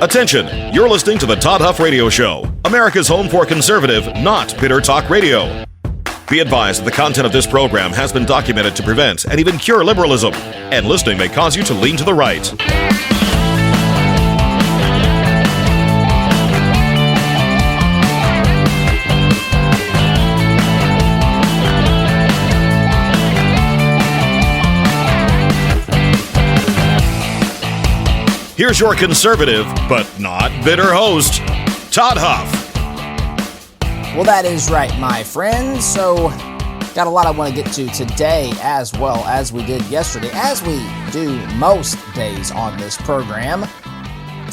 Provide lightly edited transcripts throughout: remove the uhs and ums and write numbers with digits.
Attention, you're listening to the Todd Huff Radio Show, America's home for conservative, not bitter talk radio. Be advised that the content of this program has been documented to prevent and even cure liberalism, and listening may cause you to lean to the right. Here's your conservative, but not bitter host, Todd Huff. Well, that is right, my friends. So, got a lot I want to get to today as well as we did yesterday, as we do most days on this program.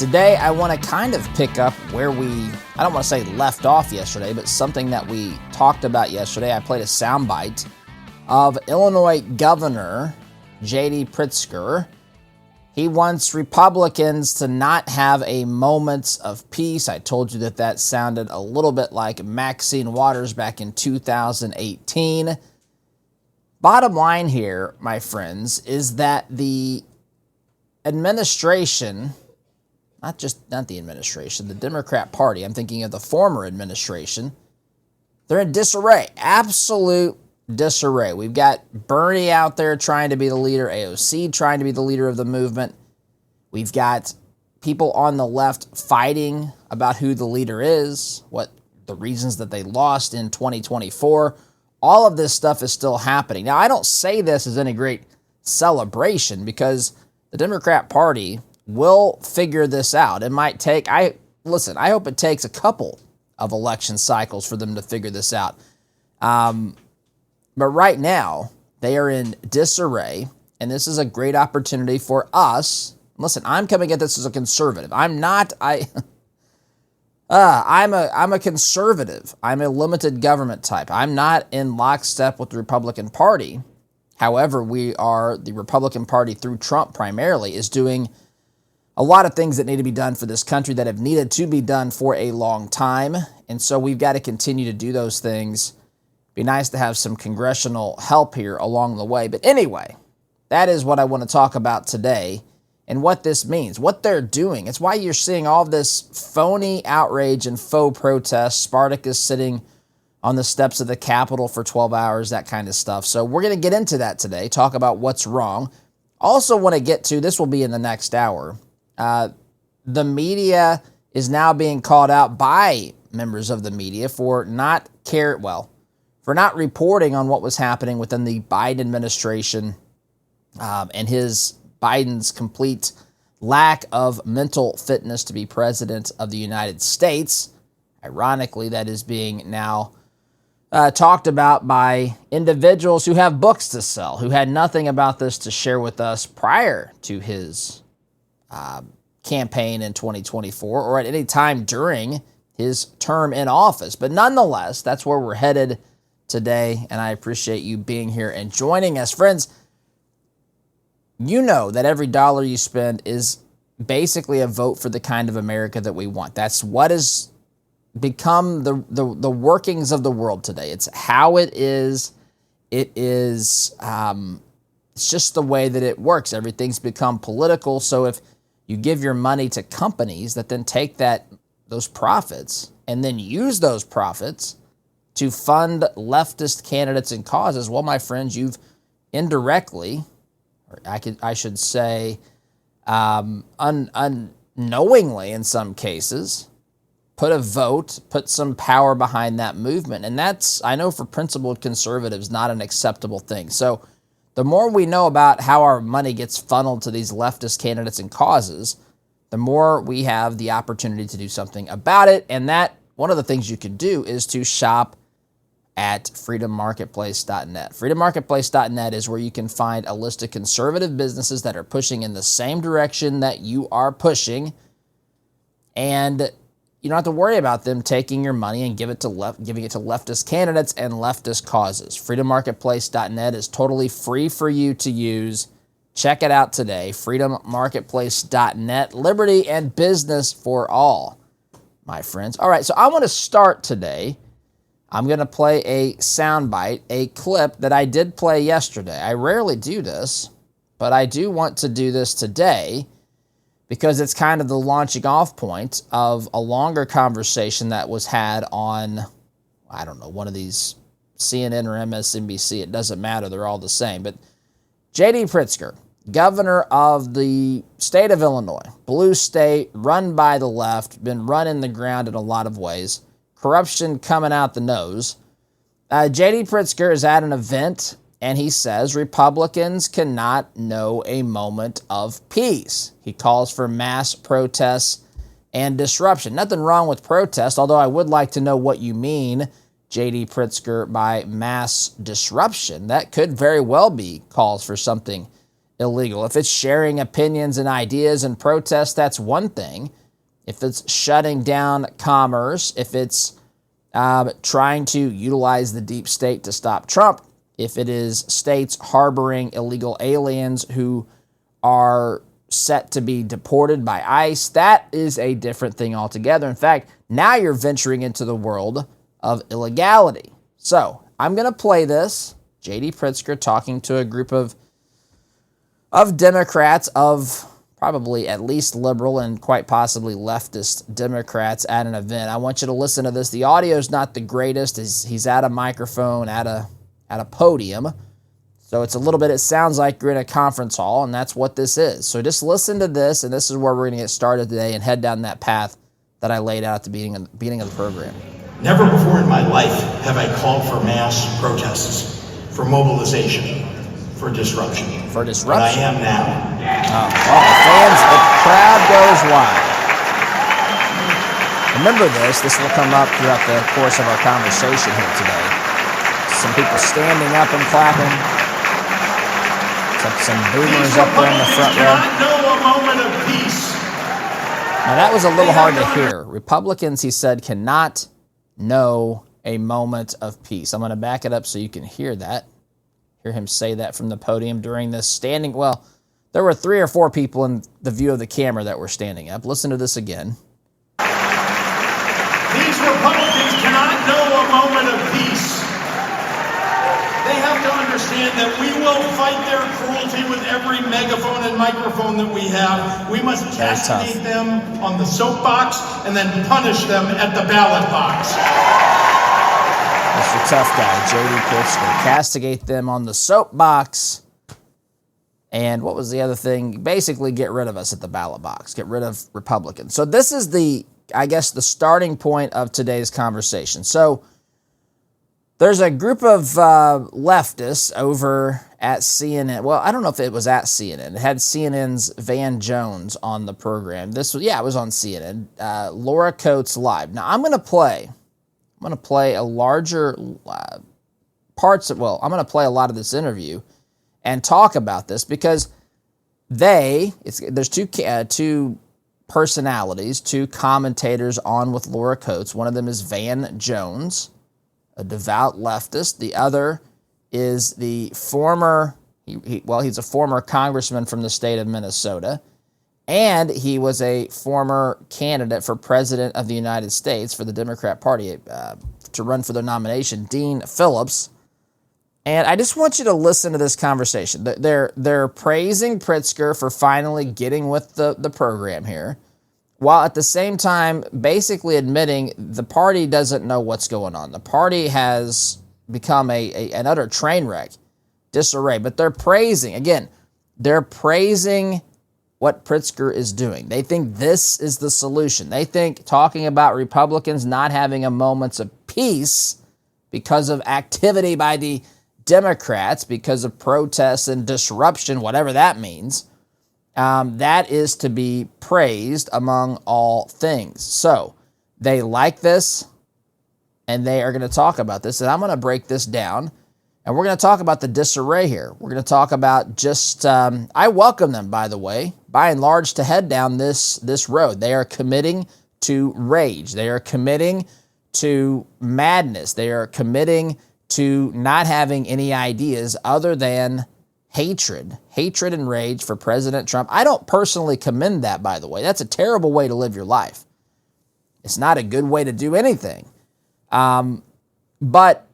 Today, I want to kind of pick up where I don't want to say left off yesterday, but something that we talked about yesterday. I played a soundbite of Illinois Governor J.B. Pritzker. He wants Republicans to not have a moment of peace. I told you that sounded a little bit like Maxine Waters back in 2018. Bottom line here, my friends, is that the administration, not the administration, the Democrat Party, I'm thinking of the former administration, they're in disarray, absolute disarray. We've got Bernie out there trying to be the leader, AOC trying to be the leader of the movement. We've got people on the left fighting about who the leader is, what the reasons that they lost in 2024. All of this stuff is still happening. Now, I don't say this as any great celebration because the Democrat Party will figure this out. It might take, I hope it takes a couple of election cycles for them to figure this out. But right now, they are in disarray, and this is a great opportunity for us. Listen, I'm coming at this as a conservative. I'm a conservative. I'm a limited government type. I'm not in lockstep with the Republican Party. However, the Republican Party through Trump primarily is doing a lot of things that need to be done for this country that have needed to be done for a long time. And so we've got to continue to do those things. Be nice to have some congressional help here along the way. But anyway, that is what I want to talk about today and what this means, what they're doing. It's why you're seeing all this phony outrage and faux protests. Spartacus sitting on the steps of the Capitol for 12 hours, that kind of stuff. So we're going to get into that today, talk about what's wrong. Also want to get to, this will be in the next hour, the media is now being called out by members of the media for not reporting on what was happening within the Biden administration and Biden's complete lack of mental fitness to be president of the United States. Ironically, that is being now talked about by individuals who have books to sell, who had nothing about this to share with us prior to his campaign in 2024 or at any time during his term in office. But nonetheless, that's where we're headed today, and I appreciate you being here and joining us. Friends, you know that every dollar you spend is basically a vote for the kind of America that we want. That's what has become the workings of the world today. It's how it is. It's just the way that it works. Everything's become political, so if you give your money to companies that then take those profits and then use those profits to fund leftist candidates and causes, well, my friends, you've indirectly, or I should say, unknowingly in some cases, put some power behind that movement. And that's, I know for principled conservatives, not an acceptable thing. So the more we know about how our money gets funneled to these leftist candidates and causes, the more we have the opportunity to do something about it. And that, one of the things you can do is to shop at freedommarketplace.net. Freedommarketplace.net is where you can find a list of conservative businesses that are pushing in the same direction that you are pushing, and you don't have to worry about them taking your money and giving it to leftist candidates and leftist causes. Freedommarketplace.net is totally free for you to use. Check it out today. Freedommarketplace.net. Liberty and business for all, my friends. All right, so I want to start today. I'm going to play a soundbite, a clip that I did play yesterday. I rarely do this, but I do want to do this today because it's kind of the launching off point of a longer conversation that was had on, I don't know, one of these CNN or MSNBC. It doesn't matter. They're all the same. But J.D. Pritzker, governor of the state of Illinois, blue state, run by the left, been run in the ground in a lot of ways, corruption coming out the nose. J.D. Pritzker is at an event, and he says Republicans cannot know a moment of peace. He calls for mass protests and disruption. Nothing wrong with protest, although I would like to know what you mean, J.D. Pritzker, by mass disruption. That could very well be calls for something illegal. If it's sharing opinions and ideas and protests, that's one thing. If it's shutting down commerce, if it's trying to utilize the deep state to stop Trump, if it is states harboring illegal aliens who are set to be deported by ICE, that is a different thing altogether. In fact, now you're venturing into the world of illegality. So I'm going to play this. J.D. Pritzker talking to a group of Democrats, of probably at least liberal and quite possibly leftist Democrats at an event. I want you to listen to this. The audio is not the greatest. He's at a microphone, at a podium. So it's a little bit, it sounds like you're in a conference hall, and that's what this is. So just listen to this, and this is where we're going to get started today and head down that path that I laid out at the beginning of the program. Never before in my life have I called for mass protests, for mobilization, for disruption. For disruption? But I am now. The crowd goes wild. Remember this will come up throughout the course of our conversation here today. Some people standing up and clapping. Some boomers up there in the front row. Cannot know a moment of peace. Now that was a little hard to hear. Republicans, he said, cannot know a moment of peace. I'm going to back it up so you can hear that. Hear him say that from the podium during this standing. Well, there were 3 or 4 people in the view of the camera that were standing up. Listen to this again. These Republicans cannot know a moment of peace. They have to understand that we will fight their cruelty with every megaphone and microphone that we have. We must castigate them on the soapbox and then punish them at the ballot box. Mr. Tough Guy, J.D. Pritzker. Castigate them on the soapbox. And what was the other thing? Basically, get rid of us at the ballot box. Get rid of Republicans. So this is the starting point of today's conversation. So there's a group of leftists over at CNN. Well, I don't know if it was at CNN. It had CNN's Van Jones on the program. It was on CNN. Laura Coates Live. Now, I'm going to play a larger parts of, I'm going to play a lot of this interview and talk about this because there's two personalities, 2 commentators on with Laura Coates. One of them is Van Jones, a devout leftist. The other is the former, he's a former congressman from the state of Minnesota, and he was a former candidate for president of the United States for the Democrat Party to run for their nomination, Dean Phillips. And I just want you to listen to this conversation. They're praising Pritzker for finally getting with the program here, while at the same time basically admitting the party doesn't know what's going on. The party has become an utter train wreck, disarray. But they're praising what Pritzker is doing. They think this is the solution. They think talking about Republicans not having a moment of peace because of activity by the Democrats, because of protests and disruption, whatever that means, that is to be praised among all things. So they like this, and they are going to talk about this, and I'm going to break this down, and we're going to talk about the disarray here. We're going to talk about just, I welcome them, by the way, by and large, to head down this road. They are committing to rage. They are committing to madness. They are committing to not having any ideas other than hatred and rage for President Trump. I don't personally commend that, by the way. That's a terrible way to live your life. It's not a good way to do anything. But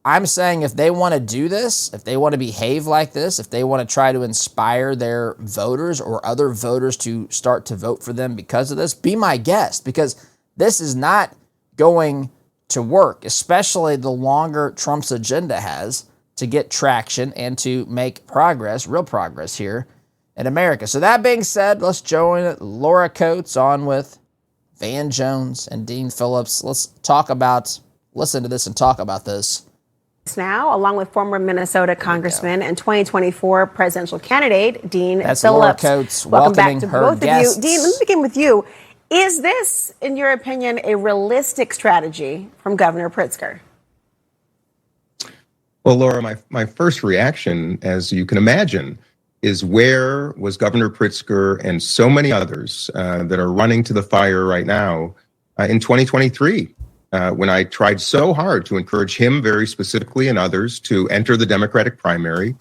I'm saying if they want to do this, if they want to behave like this, if they want to try to inspire their voters or other voters to start to vote for them because of this, be my guest, because this is not going to work, especially the longer Trump's agenda has to get traction and to make progress, real progress here in America. So that being said, let's join Laura Coates on with Van Jones and Dean Phillips. Let's listen to this and talk about this. Now, along with former Minnesota Congressman and 2024 presidential candidate Dean That's Phillips. Laura Coates Welcome back welcoming to her both guests. of you. Dean, let me begin with you. Is this, in your opinion, a realistic strategy from Governor Pritzker? Well, Laura, my first reaction, as you can imagine, is where was Governor Pritzker and so many others that are running to the fire right now in 2023? When I tried so hard to encourage him very specifically and others to enter the Democratic primary,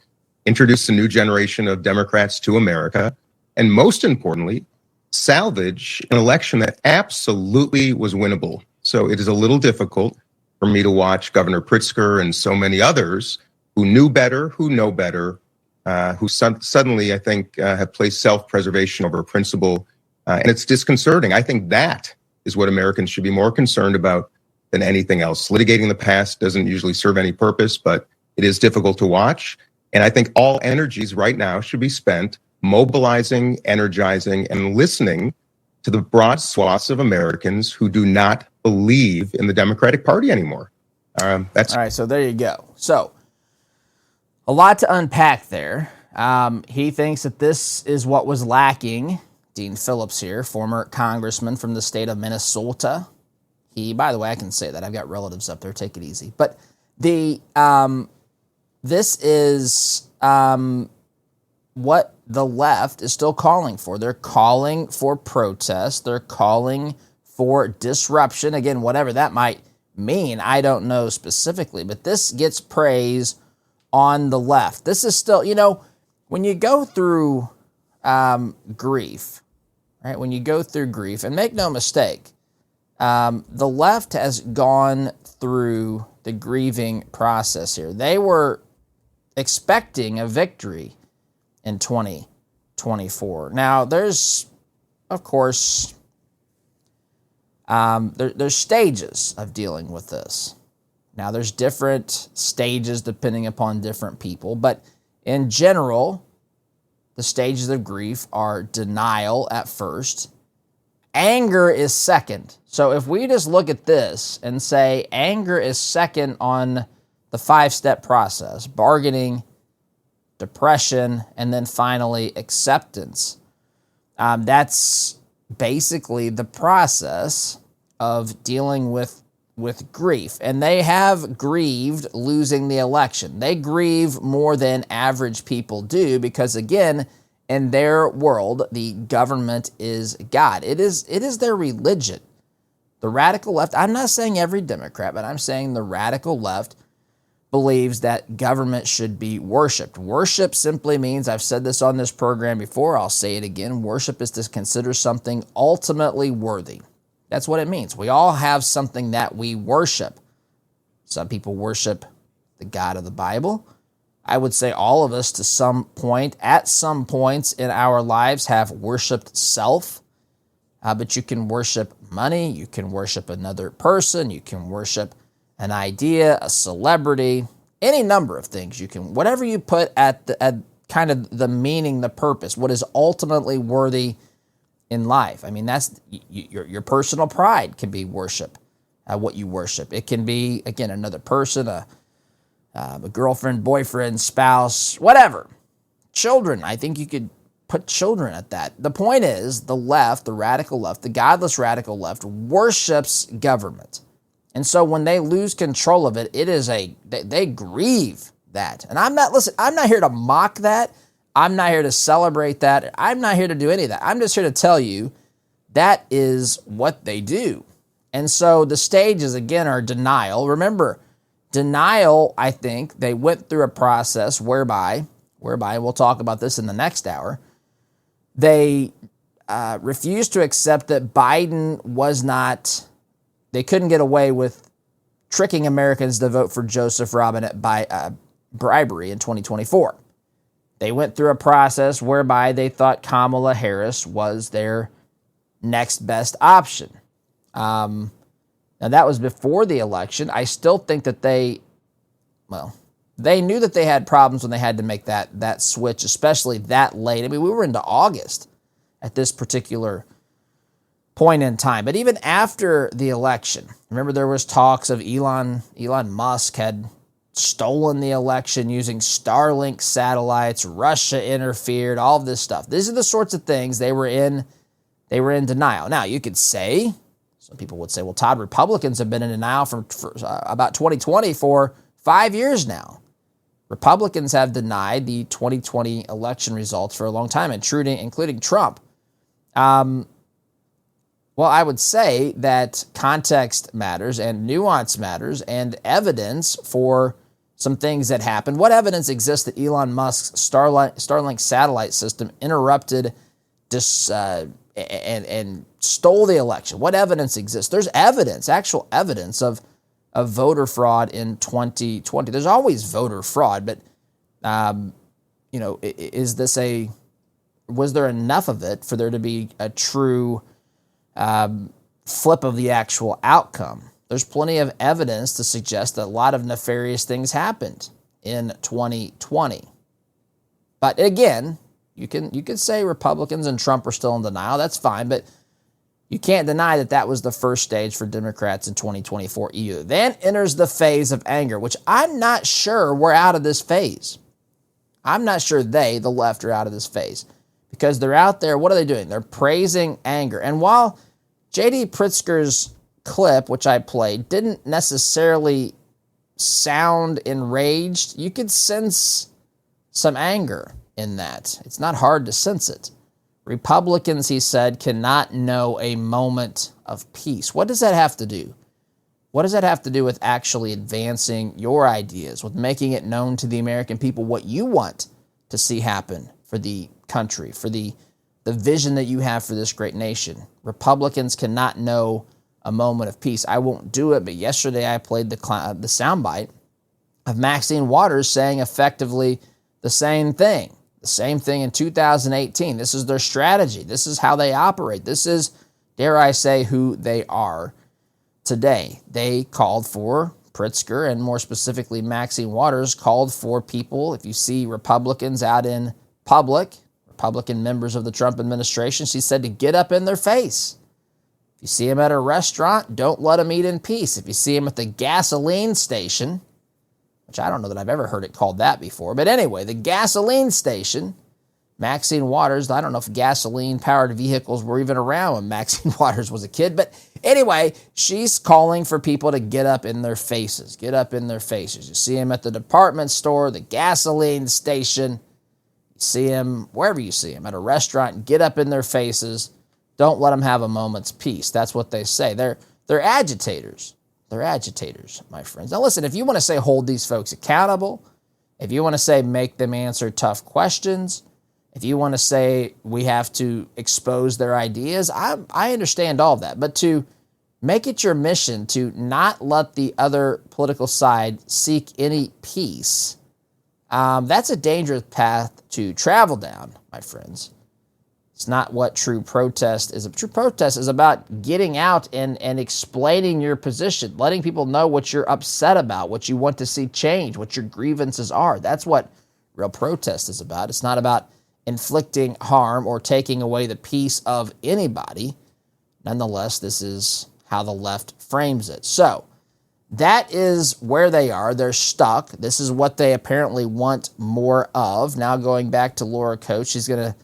introduce a new generation of Democrats to America, and most importantly, salvage an election that absolutely was winnable. So it is a little difficult for me to watch Governor Pritzker and so many others who knew better, who know better, who suddenly, I think, have placed self-preservation over principle. And it's disconcerting. I think that is what Americans should be more concerned about than anything else. Litigating the past doesn't usually serve any purpose, but it is difficult to watch. And I think all energies right now should be spent mobilizing, energizing, and listening to the broad swaths of Americans who do not believe in the Democratic Party anymore. That's all right. So there you go. So a lot to unpack there. He thinks that this is what was lacking. Dean Phillips here, former congressman from the state of Minnesota. By the way, I can say that. I've got relatives up there. Take it easy. But this is what the left is still calling for. They're calling for protest. They're calling for disruption. Again, whatever that might mean, I don't know specifically. But this gets praise on the left. This is still, when you go through grief, right? When you go through grief, and make no mistake, the left has gone through the grieving process here. They were expecting a victory in 2024. Now, there's, of course, there's stages of dealing with this. Now, there's different stages depending upon different people, but in general, the stages of grief are denial at first. Anger is second. So if we just look at this and say anger is second on the 5-step process, bargaining, depression, and then finally acceptance, that's basically the process of dealing with grief. And they have grieved losing the election. They grieve more than average people do because, again, in their world, the government is God. It is their religion. The radical left, I'm not saying every Democrat, but I'm saying the radical left believes that government should be worshiped. Worship simply means, I've said this on this program before, I'll say it again, worship is to consider something ultimately worthy. That's what it means. We all have something that we worship. Some people worship the God of the Bible. I would say all of us to some point, at some points in our lives, have worshiped self. But you can worship money, you can worship another person, you can worship an idea, a celebrity, any number of things. You can, whatever you put at kind of the meaning, the purpose, what is ultimately worthy in life. I mean, that's your personal pride can be worship, what you worship. It can be, again, another person, a girlfriend, boyfriend, spouse, whatever. Children, I think you could put children at that. The point is, the left, the radical left, the godless radical left worships government. And so when they lose control of it, they grieve that. And I'm not here to mock that. I'm not here to celebrate that. I'm not here to do any of that. I'm just here to tell you that is what they do. And so the stages, again, are denial. Remember, denial, I think, they went through a process whereby, we'll talk about this in the next hour, they refused to accept that Biden was not, they couldn't get away with tricking Americans to vote for Joseph Robinette by bribery in 2024. They went through a process whereby they thought Kamala Harris was their next best option. Now, that was before the election. I still think that they knew that they had problems when they had to make that switch, especially that late. I mean, we were into August at this particular point in time. But even after the election, remember there was talks of Elon Musk had stolen the election using Starlink satellites, Russia interfered, all of this stuff. These are the sorts of things they were in denial. Now, you could say, some people would say, well, Todd, Republicans have been in denial for about 2020 for 5 years now. Republicans have denied the 2020 election results for a long time, including Trump. Well, I would say that context matters and nuance matters and evidence for some things that happened. What evidence exists that Elon Musk's Starlink satellite system interrupted and stole the election? What evidence exists? There's evidence, actual evidence of voter fraud in 2020. There's always voter fraud, but was there enough of it for there to be a true flip of the actual outcome? There's plenty of evidence to suggest that a lot of nefarious things happened in 2020. But again, you could say Republicans and Trump are still in denial. That's fine, but you can't deny that was the first stage for Democrats in 2024 either. Then enters the phase of anger, which I'm not sure we're out of this phase. I'm not sure the left, are out of this phase because they're out there. What are they doing? They're praising anger. And while J.D. Pritzker's clip, which I played, didn't necessarily sound enraged, you could sense some anger in that. It's not hard to sense it. Republicans, he said, cannot know a moment of peace. What does that have to do? What does that have to do with actually advancing your ideas, with making it known to the American people what you want to see happen for the country, for the vision that you have for this great nation? Republicans cannot know a moment of peace. I won't do it, but yesterday I played the soundbite of Maxine Waters saying effectively the same thing. The same thing in 2018. This is their strategy. This is how they operate. This is, dare I say, who they are today. They called for Pritzker, and more specifically Maxine Waters, called for people, if you see Republicans out in public, Republican members of the Trump administration, she said to get up in their face. If you see them at a restaurant, don't let them eat in peace. If you see them at the gasoline station, which I don't know that I've ever heard it called that before, but anyway, the gasoline station, Maxine Waters, I don't know if gasoline-powered vehicles were even around when Maxine Waters was a kid, but anyway, she's calling for people to get up in their faces. Get up in their faces. You see them at the department store, the gasoline station, you see them wherever you see them, at a restaurant, get up in their faces. Don't let them have a moment's peace. That's what they say. They're agitators. They're agitators, my friends. Now listen, if you want to say hold these folks accountable, if you want to say make them answer tough questions, if you want to say we have to expose their ideas, I understand all of that. But to make it your mission to not let the other political side seek any peace, that's a dangerous path to travel down, my friends. It's not what true protest is. True protest is about getting out and explaining your position, letting people know what you're upset about, what you want to see change, what your grievances are. That's what real protest is about. It's not about inflicting harm or taking away the peace of anybody. Nonetheless, this is how the left frames it. So that is where they are. They're stuck. This is what they apparently want more of. Now going back to Laura Coates, she's going to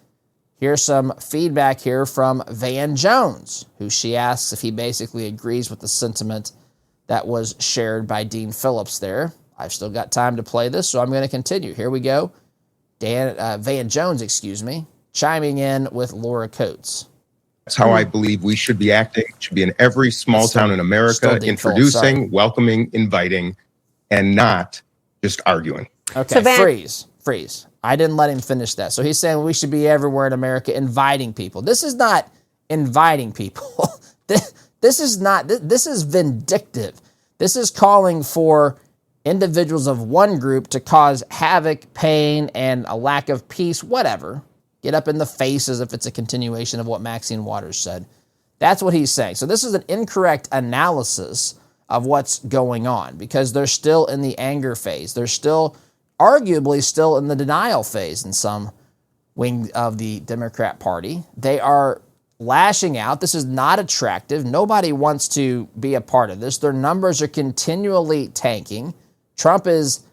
hear some feedback here from Van Jones, who she asks if he basically agrees with the sentiment that was shared by Dean Phillips there. I've still got time to play this, so I'm going to continue. Here we go. Van Jones, chiming in with Laura Coates. That's how I believe we should be acting. It should be in every small town in America, introducing, welcoming, inviting, and not just arguing. Okay, so freeze. I didn't let him finish that. So he's saying we should be everywhere in America inviting people. This is not inviting people. This is vindictive. This is calling for individuals of one group to cause havoc, pain, and a lack of peace, whatever. Get up in the faces if it's a continuation of what Maxine Waters said. That's what he's saying. So this is an incorrect analysis of what's going on because they're still in the anger phase. They're still, arguably still in the denial phase in some wing of the Democrat Party. They are lashing out. This is not attractive. Nobody wants to be a part of this. Their numbers are continually tanking. Trump has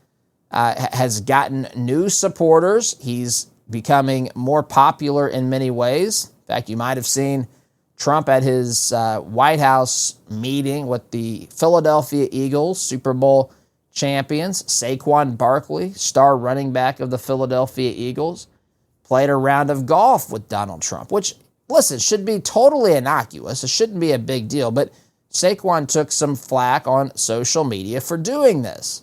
gotten new supporters. He's becoming more popular in many ways. In fact, you might have seen Trump at his White House meeting with the Philadelphia Eagles, Super Bowl champions. Saquon Barkley, star running back of the Philadelphia Eagles, played a round of golf with Donald Trump, which, listen, should be totally innocuous. It shouldn't be a big deal, but Saquon took some flack on social media for doing this.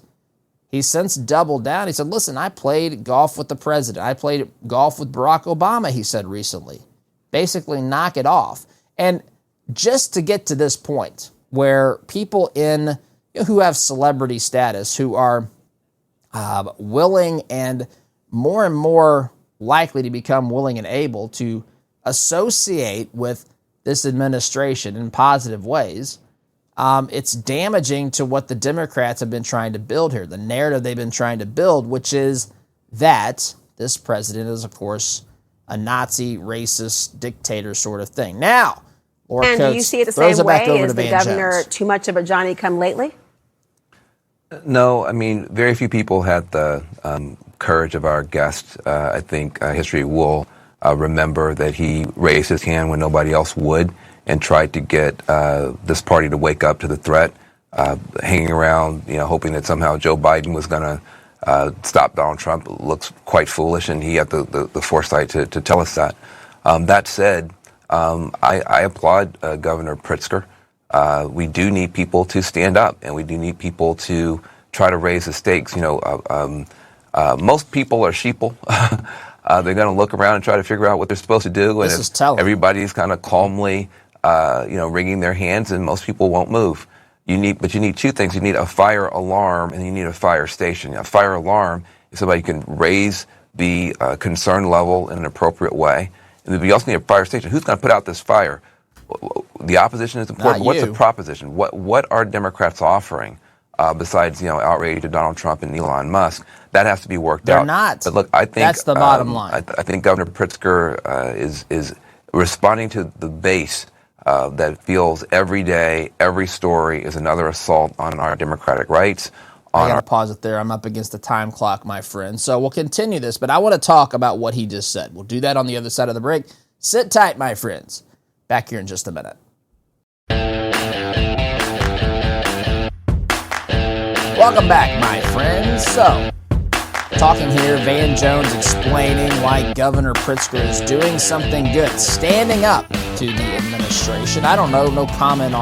He's since doubled down. He said, listen, I played golf with the president. I played golf with Barack Obama, he said recently. Basically, knock it off. And just to get to this point where people who have celebrity status, who are willing and more likely to become willing and able to associate with this administration in positive ways, it's damaging to what the Democrats have been trying to build here, the narrative they've been trying to build, which is that this president is, of course, a Nazi, racist, dictator sort of thing. Now, Laura and Coates do you see it the same way as the Van governor, Jones. too much of a Johnny-come-lately? No, I mean, very few people had the courage of our guest. I think history will remember that he raised his hand when nobody else would and tried to get this party to wake up to the threat, hanging around, hoping that somehow Joe Biden was going to stop Donald Trump. It looks quite foolish, and he had the foresight to tell us that. That said, I applaud Governor Pritzker. We do need people to stand up, and we do need people to try to raise the stakes. Most people are sheeple. They're going to look around and try to figure out what they're supposed to do, and everybody's kind of calmly, wringing their hands, and most people won't move. You need two things. You need a fire alarm, and you need a fire station. A fire alarm is somebody who can raise the concern level in an appropriate way. And we also need a fire station. Who's going to put out this fire? The opposition is important. What's the proposition? What are Democrats offering besides outrage to Donald Trump and Elon Musk? That has to be worked out. They're not. But look, I think that's the bottom line. I think Governor Pritzker is responding to the base that feels every day, every story is another assault on our democratic rights. I got to pause it there. I'm up against the time clock, my friend. So we'll continue this, but I want to talk about what he just said. We'll do that on the other side of the break. Sit tight, my friends. Back here in just a minute. Welcome back, my friends. So, talking here, Van Jones explaining why Governor Pritzker is doing something good, standing up to the administration. I don't know, no comment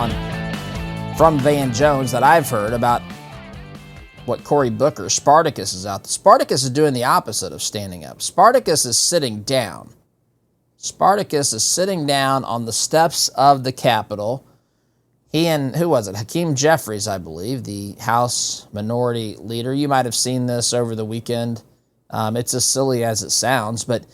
from Van Jones that I've heard about what Cory Booker, Spartacus, is out. Spartacus is doing the opposite of standing up. Spartacus is sitting down. Spartacus is sitting down on the steps of the Capitol. He and, who was it? Hakeem Jeffries, I believe, the House Minority Leader. You might have seen this over the weekend. It's as silly as it sounds, but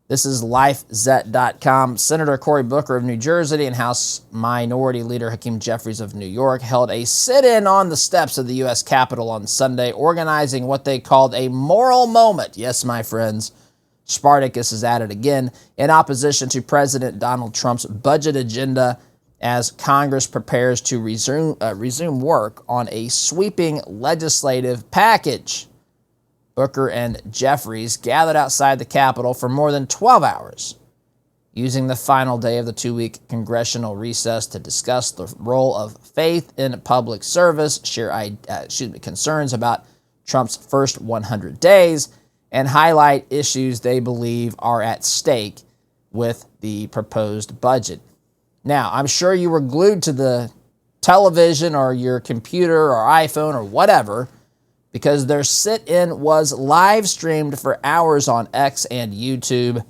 this is LifeZet.com. Senator Cory Booker of New Jersey and House Minority Leader Hakeem Jeffries of New York held a sit-in on the steps of the U.S. Capitol on Sunday, organizing what they called a moral moment. Yes, my friends, Spartacus is at it again, in opposition to President Donald Trump's budget agenda as Congress prepares to resume work on a sweeping legislative package. Booker and Jeffries gathered outside the Capitol for more than 12 hours, using the final day of the 2-week congressional recess to discuss the role of faith in public service, share concerns about Trump's first 100 days, and highlight issues they believe are at stake with the proposed budget. Now, I'm sure you were glued to the television or your computer or iPhone or whatever, because their sit-in was live streamed for hours on X and YouTube,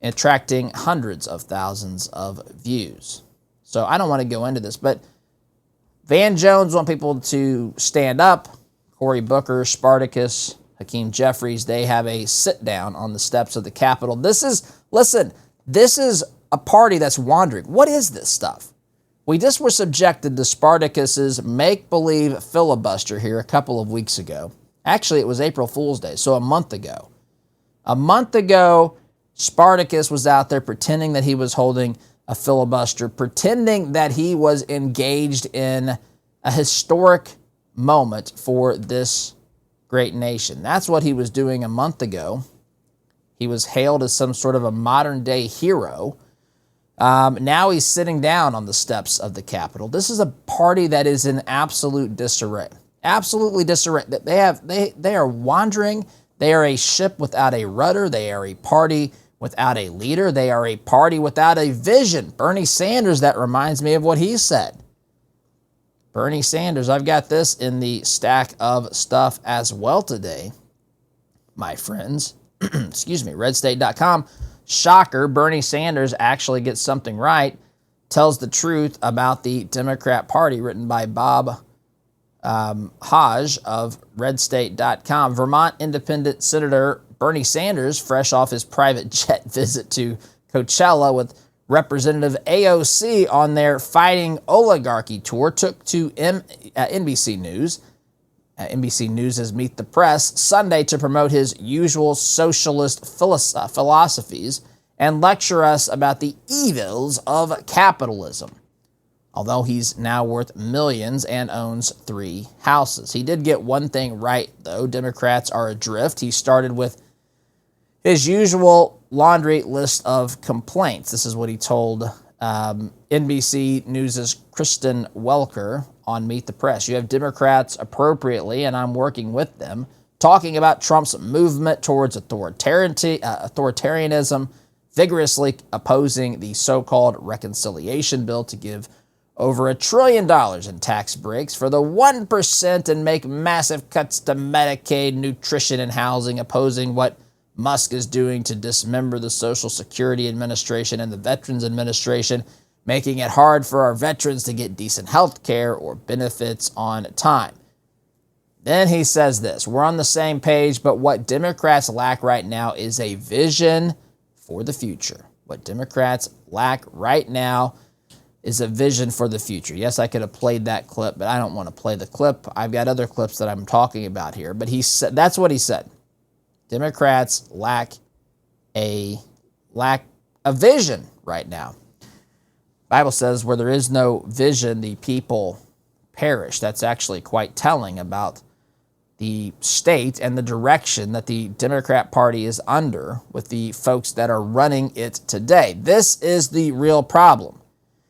attracting hundreds of thousands of views. So I don't want to go into this, but Van Jones want people to stand up. Cory Booker, Spartacus, Hakeem Jeffries, they have a sit-down on the steps of the Capitol. This is a party that's wandering. What is this stuff? We just were subjected to Spartacus's make-believe filibuster here a couple of weeks ago. Actually, it was April Fool's Day, so a month ago. A month ago, Spartacus was out there pretending that he was holding a filibuster, pretending that he was engaged in a historic moment for this great nation. That's what he was doing a month ago. He was hailed as some sort of a modern-day hero. Now he's sitting down on the steps of the Capitol. This is a party that is in absolute disarray. Absolutely disarray. They are wandering. They are a ship without a rudder. They are a party without a leader. They are a party without a vision. Bernie Sanders, that reminds me of what he said. Bernie Sanders, I've got this in the stack of stuff as well today, my friends. Excuse me, redstate.com. Shocker, Bernie Sanders actually gets something right, tells the truth about the Democrat Party, written by Bob Hodge of redstate.com. Vermont Independent Senator Bernie Sanders, fresh off his private jet visit to Coachella with Representative AOC on their Fighting Oligarchy tour, took to NBC News. NBC News' Meet the Press Sunday to promote his usual socialist philosophies and lecture us about the evils of capitalism. Although he's now worth millions and owns 3 houses. He did get one thing right, though. Democrats are adrift. He started with his usual laundry list of complaints. This is what he told NBC News' Kristen Welker on Meet the Press. You have Democrats appropriately, and I'm working with them, talking about Trump's movement towards authoritarianism, vigorously opposing the so-called reconciliation bill to give over $1 trillion in tax breaks for the 1% and make massive cuts to Medicaid, nutrition, and housing, opposing what Musk is doing to dismember the Social Security Administration and the Veterans Administration, making it hard for our veterans to get decent health care or benefits on time. Then he says this, we're on the same page, but what Democrats lack right now is a vision for the future. What Democrats lack right now is a vision for the future. Yes, I could have played that clip, but I don't want to play the clip. I've got other clips that I'm talking about here. But he said, that's what he said. Democrats lack a vision right now. Bible says where there is no vision, the people perish. That's actually quite telling about the state and the direction that the Democrat Party is under with the folks that are running it today. This is the real problem.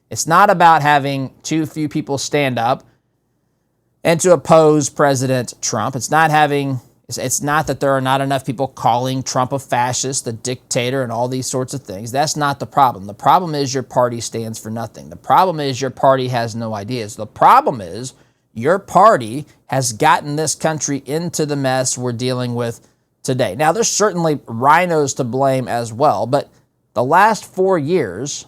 It's not about having too few people stand up and to oppose President Trump. It's not that there are not enough people calling Trump a fascist, a dictator, and all these sorts of things. That's not the problem. The problem is your party stands for nothing. The problem is your party has no ideas. The problem is your party has gotten this country into the mess we're dealing with today. Now, there's certainly rhinos to blame as well, but the last 4 years,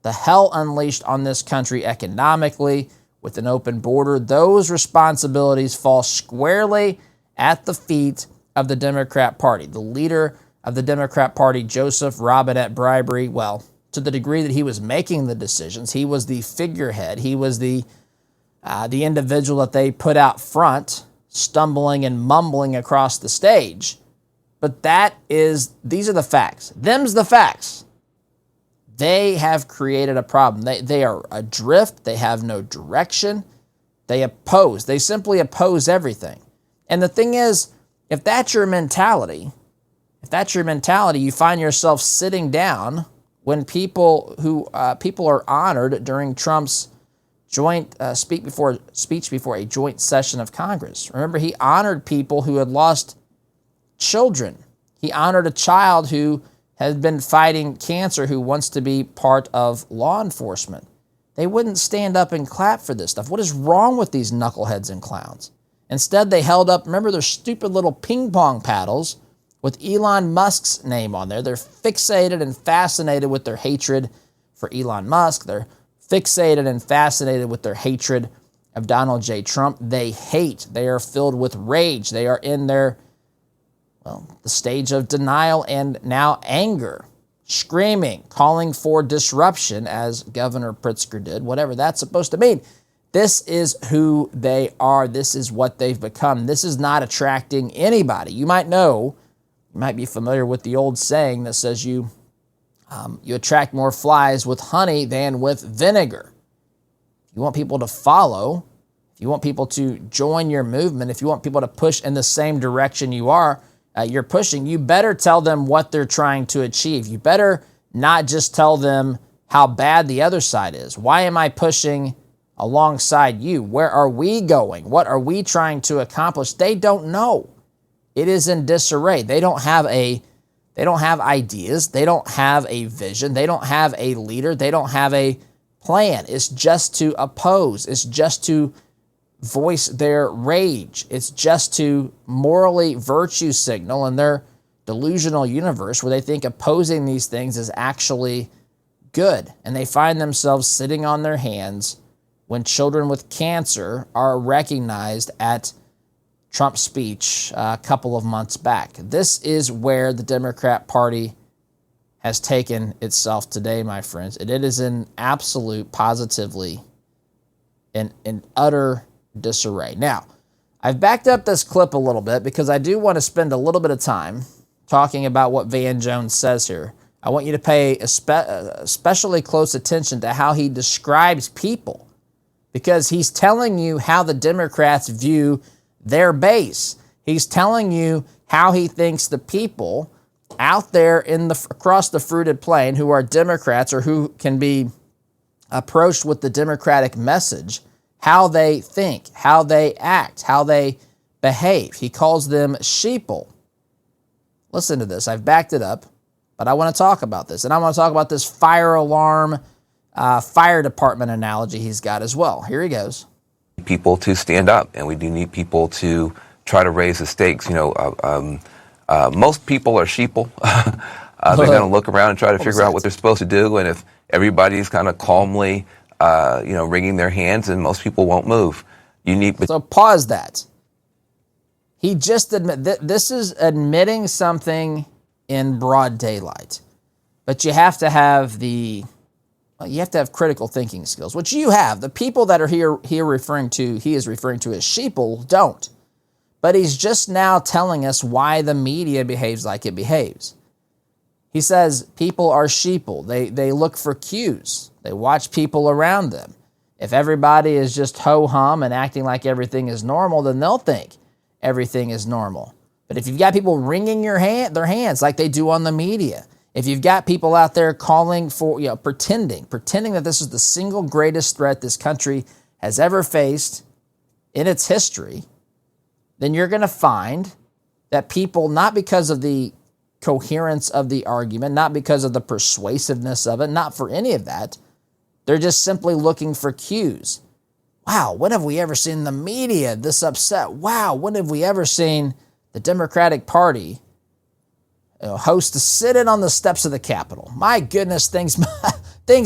the hell unleashed on this country economically with an open border, those responsibilities fall squarely at the feet of the Democrat Party. The leader of the Democrat Party, Joseph Robinette Bribery, well, to the degree that he was making the decisions, he was the figurehead. He was the individual that they put out front, stumbling and mumbling across the stage. But these are the facts. Them's the facts. They have created a problem. They are adrift. They have no direction. They oppose. They simply oppose everything. And the thing is, if that's your mentality, you find yourself sitting down when people are honored during Trump's joint speech before a joint session of Congress. Remember, he honored people who had lost children. He honored a child who had been fighting cancer who wants to be part of law enforcement. They wouldn't stand up and clap for this stuff. What is wrong with these knuckleheads and clowns? Instead, they held up, remember their stupid little ping pong paddles with Elon Musk's name on there. They're fixated and fascinated with their hatred for Elon Musk. They're fixated and fascinated with their hatred of Donald J. Trump. They hate. They are filled with rage. They are in the stage of denial and now anger, screaming, calling for disruption, as Governor Pritzker did, whatever that's supposed to mean. This is who they are. This is what they've become. This is not attracting anybody. You might be familiar with the old saying that says you attract more flies with honey than with vinegar. If you want people to follow, if you want people to join your movement, if you want people to push in the same direction you're pushing, you better tell them what they're trying to achieve. You better not just tell them how bad the other side is. Why am I pushing alongside you? Where are we going? What are we trying to accomplish? They don't know. It is in disarray. They don't have ideas. They don't have a vision. They don't have a leader. They don't have a plan. It's just to oppose. It's just to voice their rage. It's just to morally virtue signal in their delusional universe where they think opposing these things is actually good. And they find themselves sitting on their hands when children with cancer are recognized at Trump's speech a couple of months back. This is where the Democrat Party has taken itself today, my friends. And it is in absolute, positively, in utter disarray. Now, I've backed up this clip a little bit because I do want to spend a little bit of time talking about what Van Jones says here. I want you to pay especially close attention to how he describes people, because he's telling you how the Democrats view their base. He's telling you how he thinks the people out there across the fruited plain who are Democrats or who can be approached with the Democratic message, how they think, how they act, how they behave. He calls them sheeple. Listen to this. I've backed it up, but I want to talk about this. And I want to talk about this fire alarm, fire department analogy he's got as well. Here he goes. People to stand up, and we do need people to try to raise the stakes. Most people are sheeple. They're going to look around and try to figure out what they're supposed to do. And if everybody's kind of calmly, wringing their hands, and most people won't move. So pause that. He just this is admitting something in broad daylight, but you have to have critical thinking skills, which you have. The people that are he is referring to as sheeple don't. But he's just now telling us why the media behaves like it behaves. He says people are sheeple. They look for cues. They watch people around them. If everybody is just ho-hum and acting like everything is normal, then they'll think everything is normal. But if you've got people wringing their hands like they do on the media, if you've got people out there calling for, pretending that this is the single greatest threat this country has ever faced in its history, then you're going to find that people, not because of the coherence of the argument, not because of the persuasiveness of it, not for any of that, they're just simply looking for cues. Wow, when have we ever seen the media this upset? Wow, when have we ever seen the Democratic Party host a sit-in on the steps of the Capitol? My goodness, things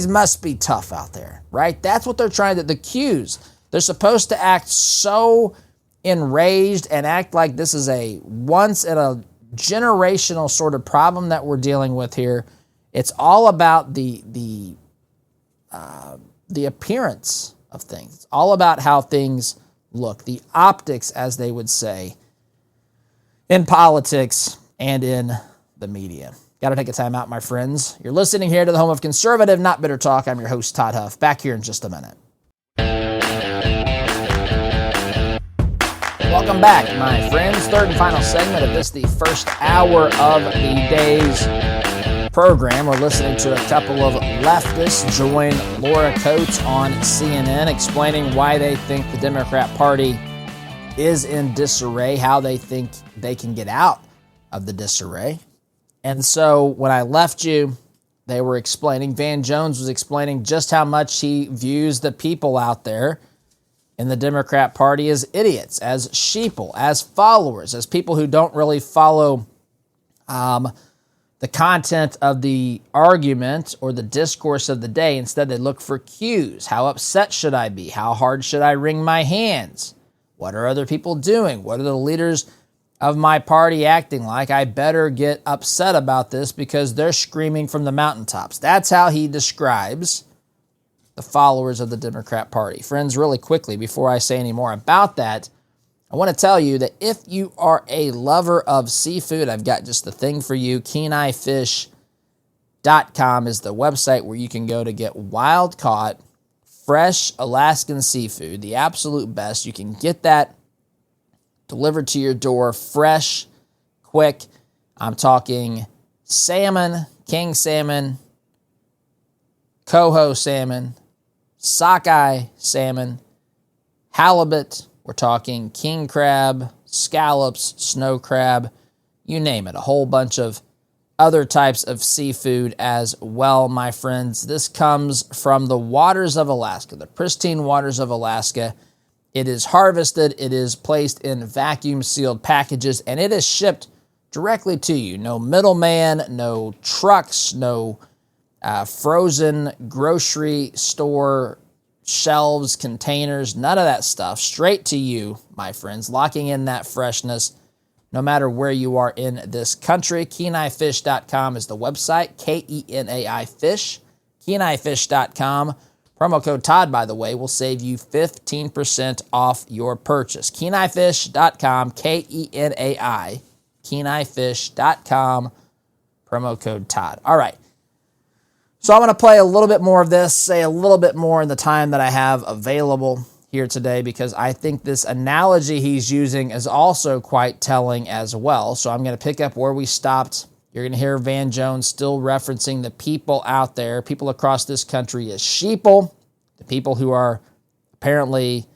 must be tough out there, right? That's what they're trying to, the cues. They're supposed to act so enraged and act like this is a once in a generational sort of problem that we're dealing with here. It's all about the appearance of things. It's all about how things look, the optics, as they would say, in politics and in the media. Got to take a time out, my friends. You're listening here to the home of conservative, not bitter talk. I'm your host, Todd Huff. Back here in just a minute. Welcome back, my friends. Third and final segment of this, the first hour of the day's program. We're listening to a couple of leftists join Laura Coates on CNN explaining why they think the Democrat Party is in disarray, how they think they can get out of the disarray. And so when I left you, they were explaining, Van Jones was explaining just how much he views the people out there in the Democrat Party as idiots, as sheeple, as followers, as people who don't really follow the the content of the argument or the discourse of the day. Instead, they look for cues. How upset should I be? How hard should I wring my hands? What are other people doing? What are the leaders of my party acting like? I better get upset about this because they're screaming from the mountaintops. That's how he describes the followers of the Democrat Party. Friends, really quickly, before I say any more about that, I want to tell you that if you are a lover of seafood, I've got just the thing for you. KenaiFish.com is the website where you can go to get wild-caught, fresh Alaskan seafood, the absolute best. You can get that delivered to your door, fresh, quick. I'm talking salmon, king salmon, coho salmon, sockeye salmon, halibut. We're talking king crab, scallops, snow crab, you name it. A whole bunch of other types of seafood as well, my friends. This comes from the waters of Alaska, the pristine waters of Alaska. It is harvested, it is placed in vacuum-sealed packages, and it is shipped directly to you. No middleman, no trucks, no frozen grocery store shelves, containers, none of that stuff. Straight to you, my friends, locking in that freshness no matter where you are in this country. KenaiFish.com is the website, Kenai Fish, KenaiFish.com. Promo code Todd, by the way, will save you 15% off your purchase. KenaiFish.com, Kenai, KenaiFish.com, promo code Todd. All right. So I'm going to play a little bit more of this, say a little bit more in the time that I have available here today, because I think this analogy he's using is also quite telling as well. So I'm going to pick up where we stopped. You're going to hear Van Jones still referencing the people out there, people across this country as sheeple, the people who are apparently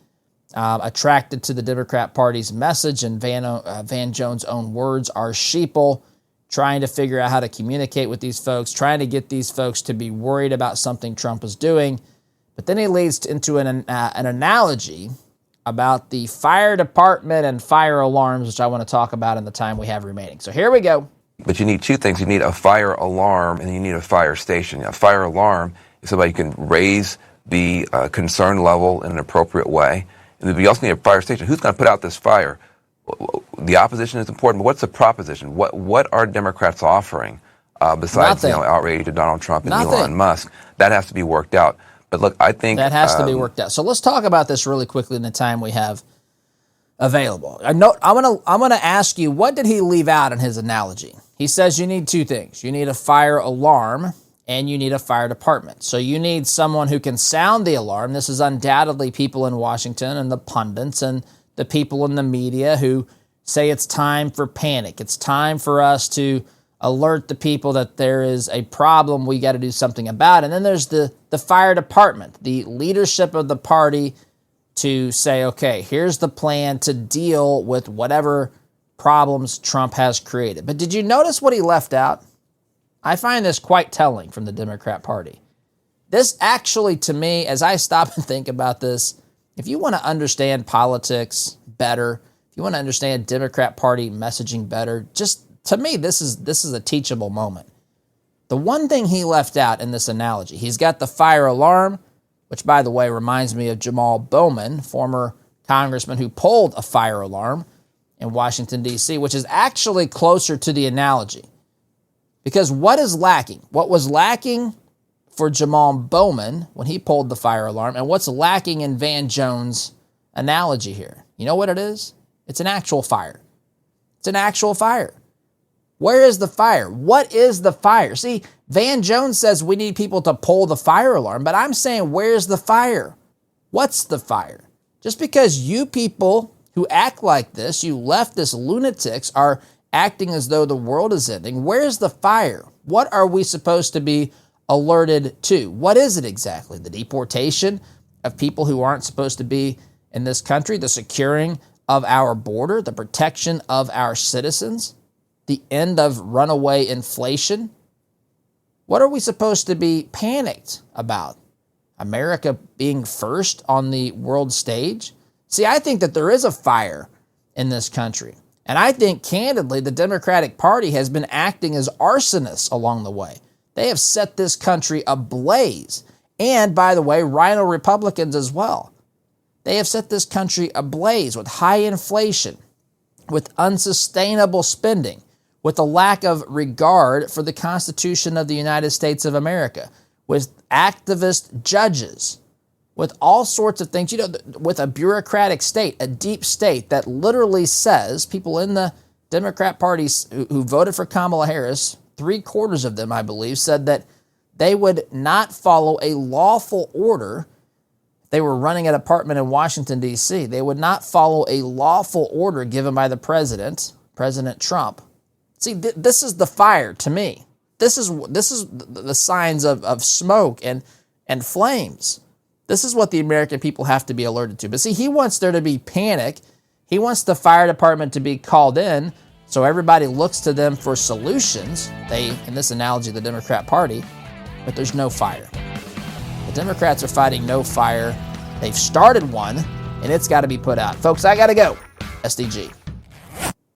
attracted to the Democrat Party's message, and Van Jones' own words are sheeple, trying to figure out how to communicate with these folks, trying to get these folks to be worried about something Trump is doing. But then he leads into an analogy about the fire department and fire alarms, which I want to talk about in the time we have remaining. So here we go. But you need two things. You need a fire alarm and you need a fire station. A fire alarm is somebody who can raise the concern level in an appropriate way. And you also need a fire station. Who's going to put out this fire? The opposition is important, but what's the proposition? What are Democrats offering besides outrage to Donald Trump and Elon Musk? That has to be worked out. But look, I think that has to be worked out. So let's talk about this really quickly in the time we have available. I'm gonna ask you, what did he leave out in his analogy? He says you need two things. You need a fire alarm and you need a fire department. So you need someone who can sound the alarm. This is undoubtedly people in Washington and the pundits and the people in the media who say it's time for panic. It's time for us to alert the people that there is a problem we got to do something about. And then there's the fire department, the leadership of the party to say, okay, here's the plan to deal with whatever problems Trump has created. But did you notice what he left out? I find this quite telling from the Democrat Party. This actually, to me, as I stop and think about this, if you want to understand politics better, if you want to understand Democrat Party messaging better, just to me, this is a teachable moment. The one thing he left out in this analogy, he's got the fire alarm, which, by the way, reminds me of Jamal Bowman, former congressman who pulled a fire alarm in Washington, D.C., which is actually closer to the analogy. Because what is lacking? What was lacking for Jamal Bowman when he pulled the fire alarm, and what's lacking in Van Jones' analogy here? You know what it is? It's an actual fire. It's an actual fire. Where is the fire? What is the fire? See, Van Jones says we need people to pull the fire alarm, but I'm saying, where's the fire? What's the fire? Just because you people who act like this, you leftist lunatics, are acting as though the world is ending, where's the fire? What are we supposed to be alerted to? What is it exactly? The deportation of people who aren't supposed to be in this country, the securing of our border, the protection of our citizens, the end of runaway inflation? What are we supposed to be panicked about? America being first on the world stage? See, I think that there is a fire in this country. And I think, candidly, the Democratic Party has been acting as arsonists along the way. They have set this country ablaze. And, by the way, rhino Republicans as well. They have set this country ablaze with high inflation, with unsustainable spending, with a lack of regard for the Constitution of the United States of America, with activist judges, with all sorts of things, with a bureaucratic state, a deep state that literally says people in the Democrat Party who voted for Kamala Harris, 3/4 of them, I believe, said that they would not follow a lawful order. They were running an apartment in Washington, D.C. They would not follow a lawful order given by the president, President Trump. See, this is the fire to me. This is the signs of smoke and flames. This is what the American people have to be alerted to. But see, he wants there to be panic. He wants the fire department to be called in so everybody looks to them for solutions. They, in this analogy, the Democrat Party, but there's no fire. The Democrats are fighting no fire. They've started one, and it's got to be put out. Folks, I got to go. SDG.